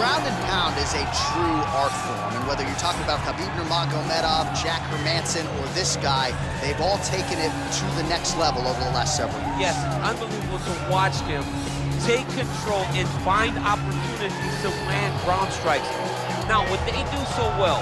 ground and pound is a true art form, and whether you're talking about Khabib Nurmagomedov, Jack Hermanson, or this guy, they've all taken it to the next level over the last several years. Yes, it's unbelievable to watch him take control and find opportunities to land ground strikes. Now, what they do so well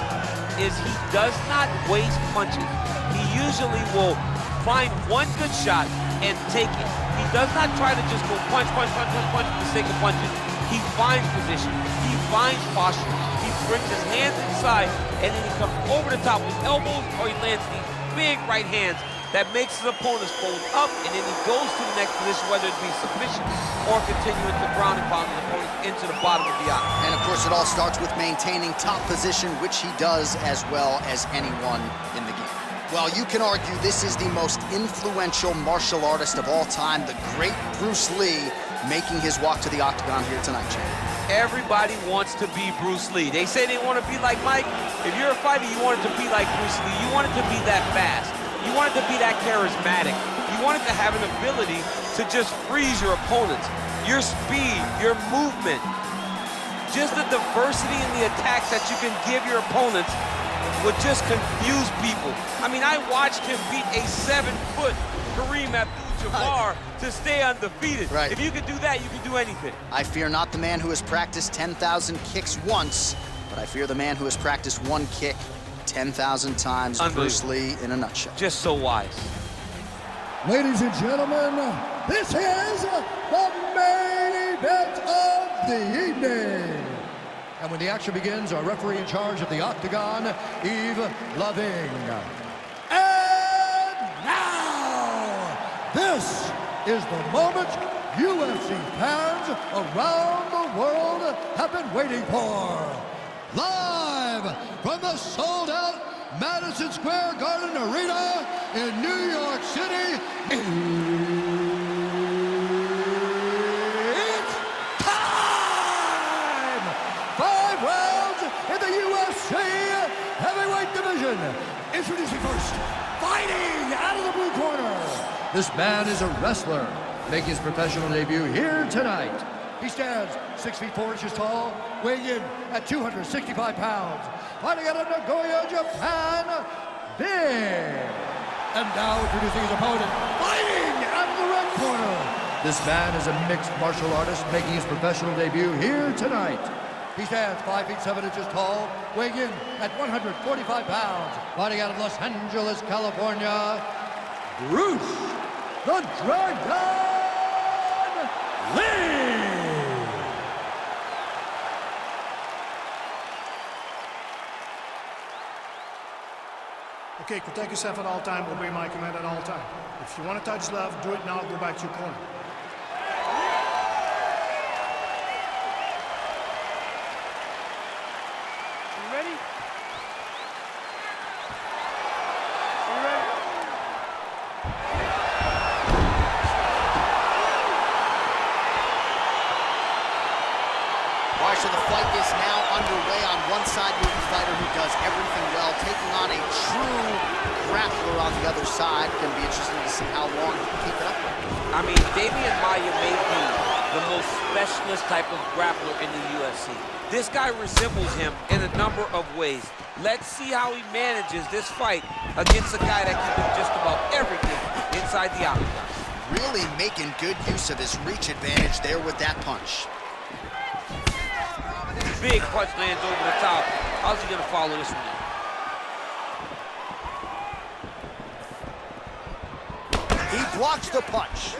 is he does not waste punches. He usually will find one good shot and take it. He does not try to just go punch, punch, punch, punch, punch for the sake of punching. He finds position. He finds posture. He brings his hands inside, and then he comes over the top with elbows, or he lands these big right hands that makes his opponents fold up, and then he goes to the next position, whether it be submission or continuing to ground and pound his opponents into the bottom of the octagon. And of course, it all starts with maintaining top position, which he does as well as anyone in the game. Well, you can argue this is the most influential martial artist of all time, the great Bruce Lee, making his walk to the octagon here tonight, champ. Everybody wants to be Bruce Lee. They say they want to be like Mike. If you're a fighter, you want it to be like Bruce Lee. You want it to be that fast. You want it to be that charismatic. You want it to have an ability to just freeze your opponents. Your speed, your movement, just the diversity in the attacks that you can give your opponents would just confuse people. I mean, I watched him beat a 7-foot Kareem Abdul-Jabbar to stay undefeated. Right. If you could do that, you could do anything. I fear not the man who has practiced 10,000 kicks once, but I fear the man who has practiced one kick 10,000 times. Bruce Lee in a nutshell. Just so wise. Ladies and gentlemen, this is the main event of the evening. And when the action begins, our referee in charge of the octagon, Yves Loving. And now, this is the moment UFC fans around the world have been waiting for. Live from the sold-out Madison Square Garden Arena in New York City, it's time! 5 rounds in the UFC heavyweight division. Introducing first, fighting out of the blue corner. This man is a wrestler, making his professional debut here tonight. He stands 6 feet 4 inches tall, weighing in at 265 pounds. Fighting out of Nagoya, Japan, Big. And now introducing his opponent, fighting out of the red corner. This man is a mixed martial artist, making his professional debut here tonight. He stands 5 feet 7 inches tall, weighing in at 145 pounds. Fighting out of Los Angeles, California, Bruce the Dragon Lee. Okay, protect yourself at all time, obey my command at all time. If you want to touch love, do it now, go back to your corner. You ready? You ready? All right, so the fight is now underway. On one side, you have a fighter who does everything well, taking on a true grappler on the other side. Going to be interesting to see how long he can keep it up. I mean, Damian Maia may be the most specialist type of grappler in the UFC. This guy resembles him in a number of ways. Let's see how he manages this fight against a guy that can do just about everything inside the octagon. Really making good use of his reach advantage there with that punch. Big punch lands over the top. How's he gonna follow this one? He blocks the punch.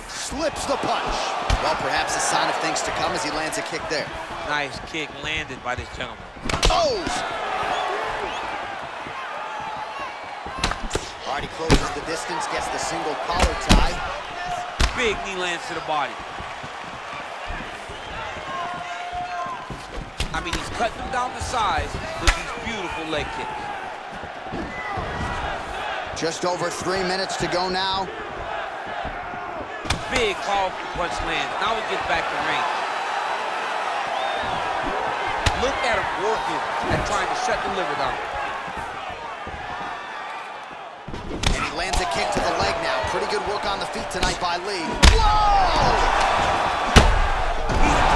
Slips the punch. Well, perhaps a sign of things to come as he lands a kick there. Nice kick landed by this gentleman. Oh! All right, he closes the distance, gets the single collar tie. Big knee lands to the body. I mean, he's cutting them down to size with these beautiful leg kicks. Just over 3 minutes to go now. Big, powerful punch lands. Now he gets back to range. Look at him working and trying to shut the liver down. And he lands a kick to the leg now. Pretty good work on the feet tonight by Lee. Whoa! He's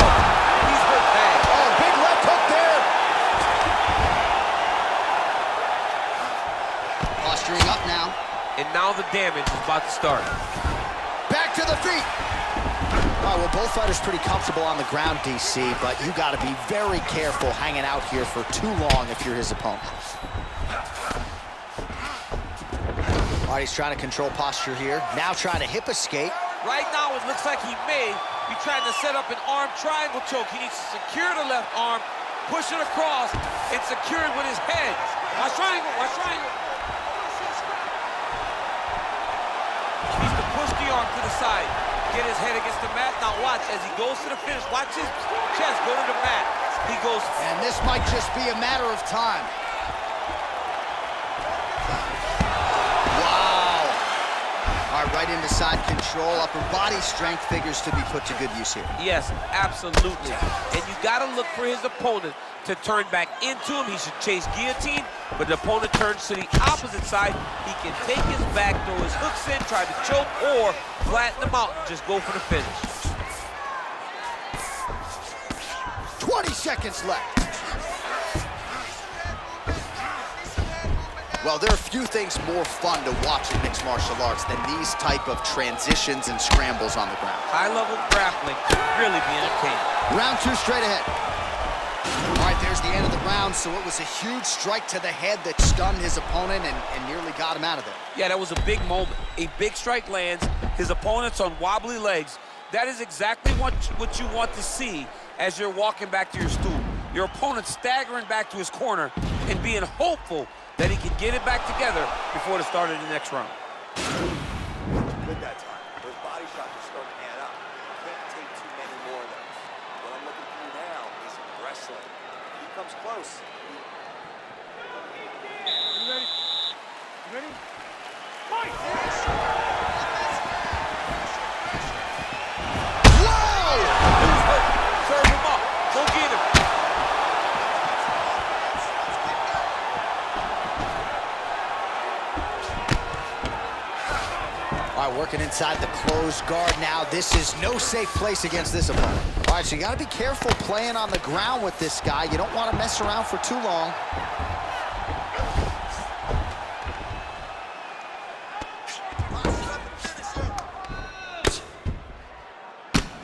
Posturing up now. And now the damage is about to start. Back to the feet. All right, well, both fighters pretty comfortable on the ground, DC, but you got to be very careful hanging out here for too long if you're his opponent. All right, he's trying to control posture here. Now trying to hip escape. Right now, it looks like he may be trying to set up an arm triangle choke. He needs to secure the left arm, push it across, and secure it with his head. Watch triangle, watch triangle. He needs to push the arm to the side, get his head against the mat. Now watch, as he goes to the finish, watch his chest go to the mat. He goes. And this might just be a matter of time. All right, right into side control. Upper body strength figures to be put to good use here. Yes, absolutely. And you got to look for his opponent to turn back into him. He should chase guillotine, but the opponent turns to the opposite side. He can take his back, throw his hooks in, try to choke, or flatten him out and just go for the finish. 20 seconds left. Well, there are few things more fun to watch in mixed martial arts than these type of transitions and scrambles on the ground. High-level grappling can really be entertaining. Round 2 straight ahead. All right, there's the end of the round, so it was a huge strike to the head that stunned his opponent and nearly got him out of there. Yeah, that was a big moment. A big strike lands, his opponent's on wobbly legs. That is exactly what you want to see as you're walking back to your stool. Your opponent staggering back to his corner and being hopeful that he can get it back together before the start of the next round. Good that time. Those body shots are starting to add up. You can't take too many more of those. What I'm looking for now is wrestling. If he comes close. You ready? You ready? Fight! Whoa! Serve him up. Go get him. All right, working inside the closed guard now. This is no safe place against this opponent. All right, so you got to be careful playing on the ground with this guy. You don't want to mess around for too long.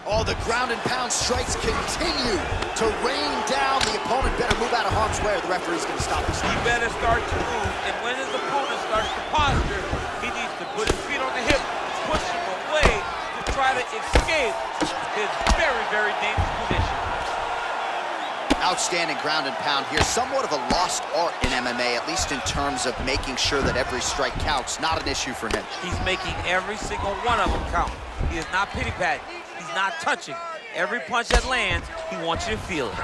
Oh, the ground and pound strikes continue to rain down. The opponent better move out of harm's way or the referee's going to stop this. He better start to move, and when his opponent starts to posture, he needs to put his feet on the hip, push him away to try to escape his very, very dangerous position. Outstanding ground and pound here. Somewhat of a lost art in MMA, at least in terms of making sure that every strike counts. Not an issue for him. He's making every single one of them count. He is not pity-patting. He's not touching. Every punch that lands, he wants you to feel it.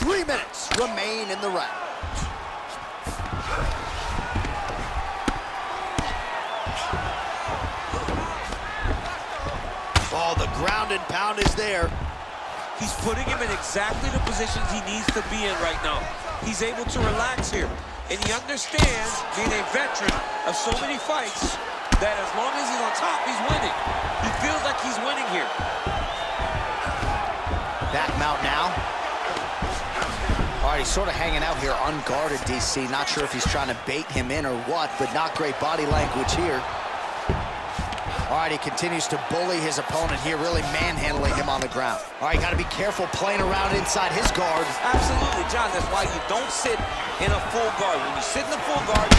3 minutes remain in the round. Oh, the ground and pound is there. He's putting him in exactly the positions he needs to be in right now. He's able to relax here. And he understands, being a veteran of so many fights, that as long as he's on top, he's winning. He feels like he's winning here. Back mount now. All right, he's sort of hanging out here unguarded, DC. Not sure if he's trying to bait him in or what, but not great body language here. All right, he continues to bully his opponent here, really manhandling him on the ground. All right, got to be careful playing around inside his guard. Absolutely, John. That's why you don't sit in a full guard. When you sit in the full guard...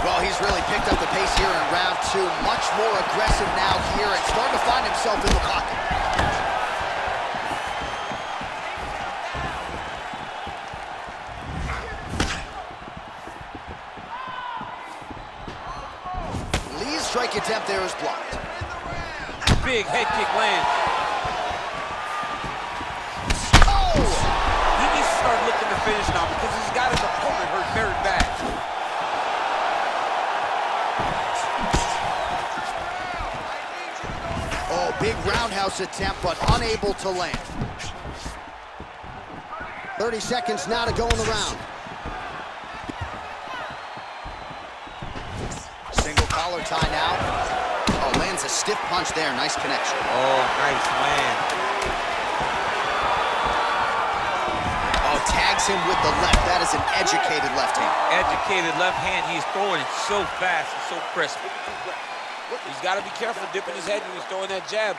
Well, he's really picked up the pace here in round 2. Much more aggressive now here and starting to find himself in the pocket. Lee's strike attempt there is blocked. Big head kick lands. Oh! He needs to start looking to finish now because he's got his opponent hurt very bad. Oh, big roundhouse attempt, but unable to land. 30 seconds now to go in the round. Single collar tie now. Oh, lands a stiff punch there. Nice connection. Oh, nice land. Oh, tags him with the left. That is an educated left hand. Educated left hand. He's throwing it so fast and so crisp. He's got to be careful dipping his head when he's throwing that jab.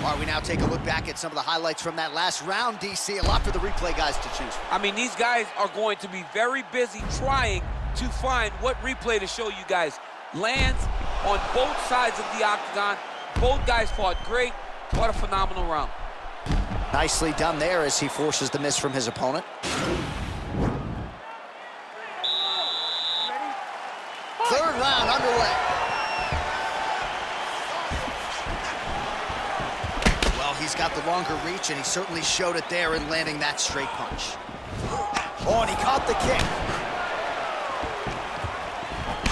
All right, we now take a look back at some of the highlights from that last round, DC. A lot for the replay guys to choose from. I mean, these guys are going to be very busy trying to find what replay to show you guys. Lands on both sides of the octagon. Both guys fought great. What a phenomenal round. Nicely done there as he forces the miss from his opponent. Third round underway. Well, he's got the longer reach, and he certainly showed it there in landing that straight punch. Oh, and he caught the kick.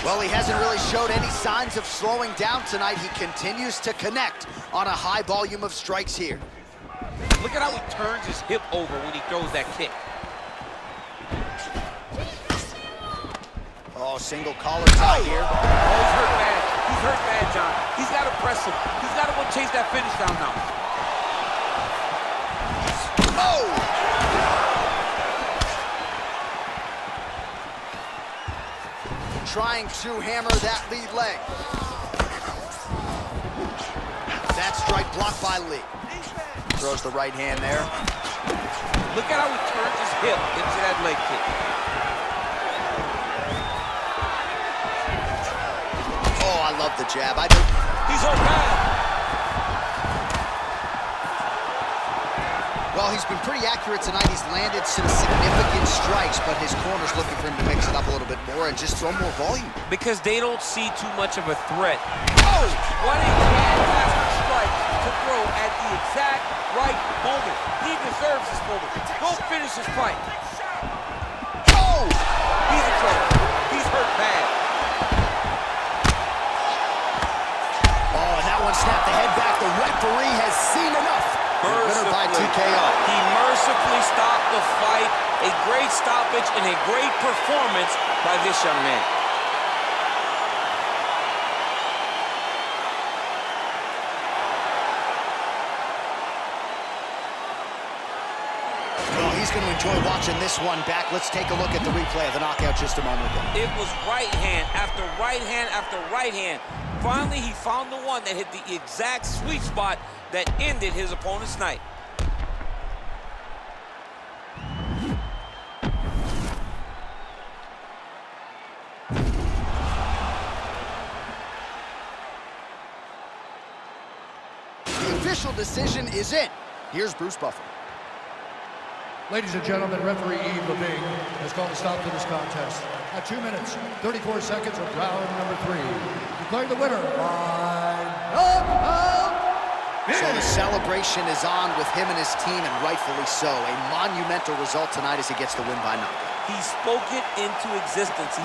Well, he hasn't really showed any signs of slowing down tonight. He continues to connect on a high volume of strikes here. Look at how he turns his hip over when he throws that kick. Oh, single collar tie here. Oh, he's hurt bad. He's hurt bad, John. He's got to press him. He's got to go chase that finish down now. Oh! Trying to hammer that lead leg. That strike blocked by Lee. Throws the right hand there. Look at how he turns his hip into that leg kick. Oh, I love the jab. He's hurt bad. Well, he's been pretty accurate tonight. He's landed some significant strikes, but his corner's looking for him to mix it up a little bit more and just throw more volume. Because they don't see too much of a threat. Oh! What a fantastic strike to throw at the exact right moment. He deserves this moment. Go finish his fight. Oh! He's in trouble. He's hurt bad. Oh, and that one snapped the head back. The referee has seen enough. Winner by TKO. He mercifully stopped the fight. A great stoppage and a great performance by this young man. Well, he's going to enjoy watching this one back. Let's take a look at the replay of the knockout just a moment ago. It was right hand after right hand after right hand. Finally, he found the one that hit the exact sweet spot that ended his opponent's night. The official decision is in. Here's Bruce Buffer. Ladies and gentlemen, referee Yves Levine has called a stop to this contest at 2 minutes, 34 seconds of round number 3. Declaring the winner by knockout. So the celebration is on with him and his team, and rightfully so. A monumental result tonight as he gets the win by knockout. He spoke it into existence.